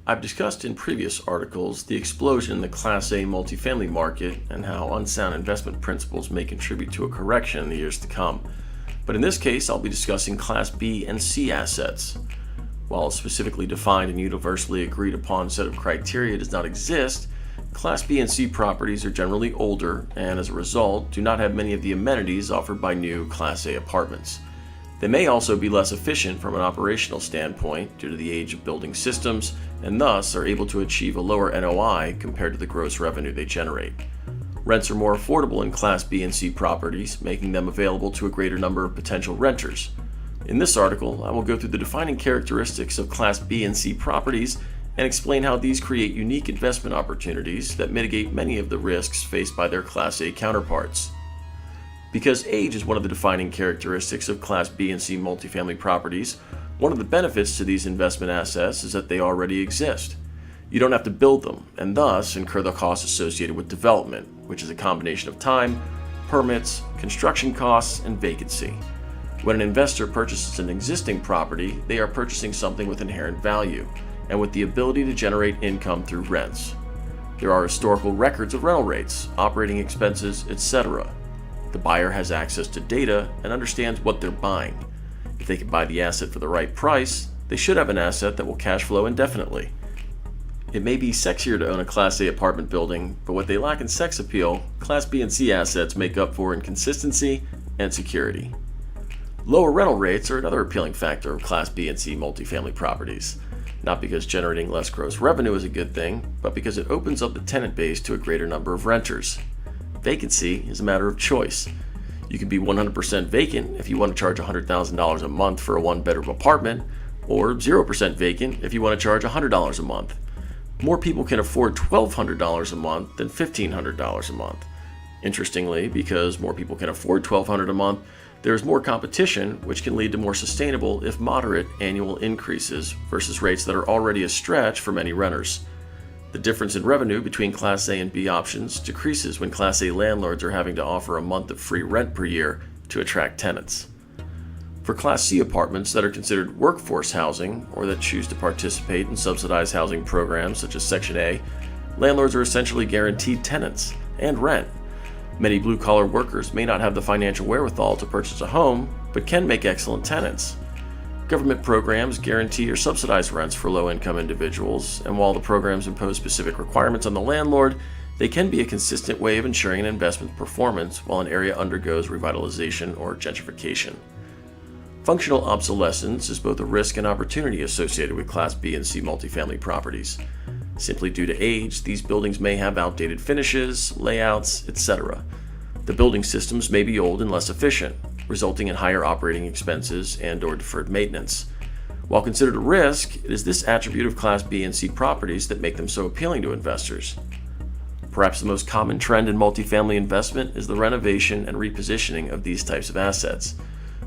I've discussed in previous articles the explosion in the Class A multifamily market and how unsound investment principles may contribute to a correction in the years to come. But in this case, I'll be discussing Class B and C assets. While a specifically defined and universally agreed upon set of criteria does not exist, Class B and C properties are generally older and, as a result, do not have many of the amenities offered by new Class A apartments. They may also be less efficient from an operational standpoint due to the age of building systems and thus are able to achieve a lower NOI compared to the gross revenue they generate. Rents are more affordable in Class B and C properties, making them available to a greater number of potential renters. In this article, I will go through the defining characteristics of Class B and C properties and explain how these create unique investment opportunities that mitigate many of the risks faced by their Class A counterparts. Because age is one of the defining characteristics of Class B and C multifamily properties, one of the benefits to these investment assets is that they already exist. You don't have to build them, and thus incur the costs associated with development, which is a combination of time, permits, construction costs, and vacancy. When an investor purchases an existing property, they are purchasing something with inherent value, and with the ability to generate income through rents. There are historical records of rental rates, operating expenses, etc. The buyer has access to data and understands what they're buying. If they can buy the asset for the right price, they should have an asset that will cash flow indefinitely. It may be sexier to own a Class A apartment building, but what they lack in sex appeal, Class B and C assets make up for in consistency and security. Lower rental rates are another appealing factor of Class B and C multifamily properties. Not because generating less gross revenue is a good thing, but because it opens up the tenant base to a greater number of renters. Vacancy is a matter of choice. You can be 100% vacant if you want to charge $100,000 a month for a one-bedroom apartment, or 0% vacant if you want to charge $100 a month. More people can afford $1,200 a month than $1,500 a month. Interestingly, because more people can afford $1,200 a month, there is more competition, which can lead to more sustainable, if moderate, annual increases versus rates that are already a stretch for many renters. The difference in revenue between Class A and B options decreases when Class A landlords are having to offer a month of free rent per year to attract tenants. For Class C apartments that are considered workforce housing or that choose to participate in subsidized housing programs such as Section A, landlords are essentially guaranteed tenants and rent. Many blue-collar workers may not have the financial wherewithal to purchase a home, but can make excellent tenants. Government programs guarantee or subsidize rents for low-income individuals, and while the programs impose specific requirements on the landlord, they can be a consistent way of ensuring an investment's performance while an area undergoes revitalization or gentrification. Functional obsolescence is both a risk and opportunity associated with Class B and C multifamily properties. Simply due to age, these buildings may have outdated finishes, layouts, etc. The building systems may be old and less efficient, resulting in higher operating expenses and/or deferred maintenance. While considered a risk, it is this attribute of Class B and C properties that make them so appealing to investors. Perhaps the most common trend in multifamily investment is the renovation and repositioning of these types of assets.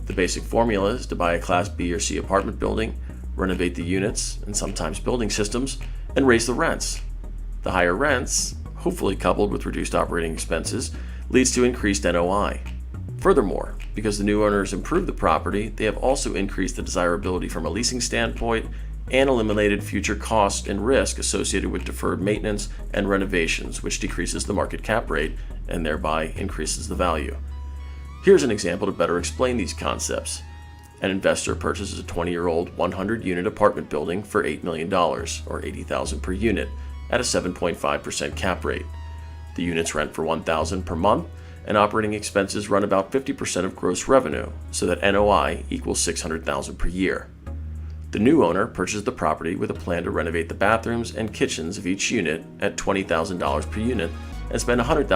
The basic formula is to buy a Class B or C apartment building, renovate the units and sometimes building systems, and raise the rents. The higher rents, hopefully coupled with reduced operating expenses, leads to increased NOI. Furthermore, because the new owners improved the property, they have also increased the desirability from a leasing standpoint and eliminated future costs and risk associated with deferred maintenance and renovations, which decreases the market cap rate and thereby increases the value. Here's an example to better explain these concepts. An investor purchases a 20-year-old 100-unit apartment building for $8 million, or $80,000 per unit, at a 7.5% cap rate. The units rent for $1,000 per month, and operating expenses run about 50% of gross revenue, so that NOI equals $600,000 per year. The new owner purchased the property with a plan to renovate the bathrooms and kitchens of each unit at $20,000 per unit and spend $100,000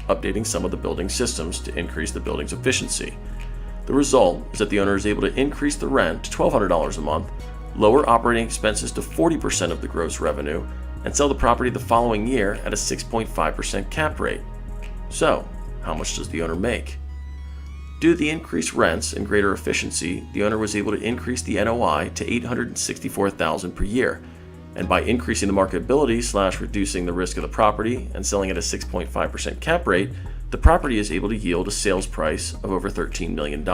updating some of the building systems to increase the building's efficiency. The result is that the owner is able to increase the rent to $1,200 a month, lower operating expenses to 40% of the gross revenue, and sell the property the following year at a 6.5% cap rate. So, how much does the owner make? Due to the increased rents and greater efficiency, the owner was able to increase the NOI to $864,000 per year, and by increasing the marketability / reducing the risk of the property and selling at a 6.5% cap rate, the property is able to yield a sales price of over $13 million.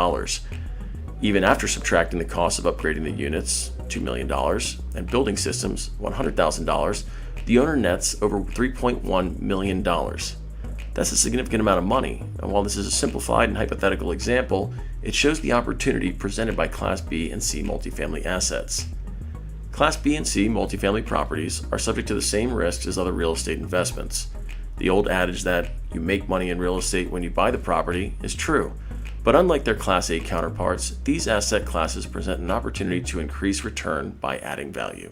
Even after subtracting the cost of upgrading the units $2 million, and building systems $100,000, the owner nets over $3.1 million. That's a significant amount of money, and while this is a simplified and hypothetical example, it shows the opportunity presented by Class B and C multifamily assets. Class B and C multifamily properties are subject to the same risks as other real estate investments. The old adage that you make money in real estate when you buy the property is true, but unlike their Class A counterparts, these asset classes present an opportunity to increase return by adding value.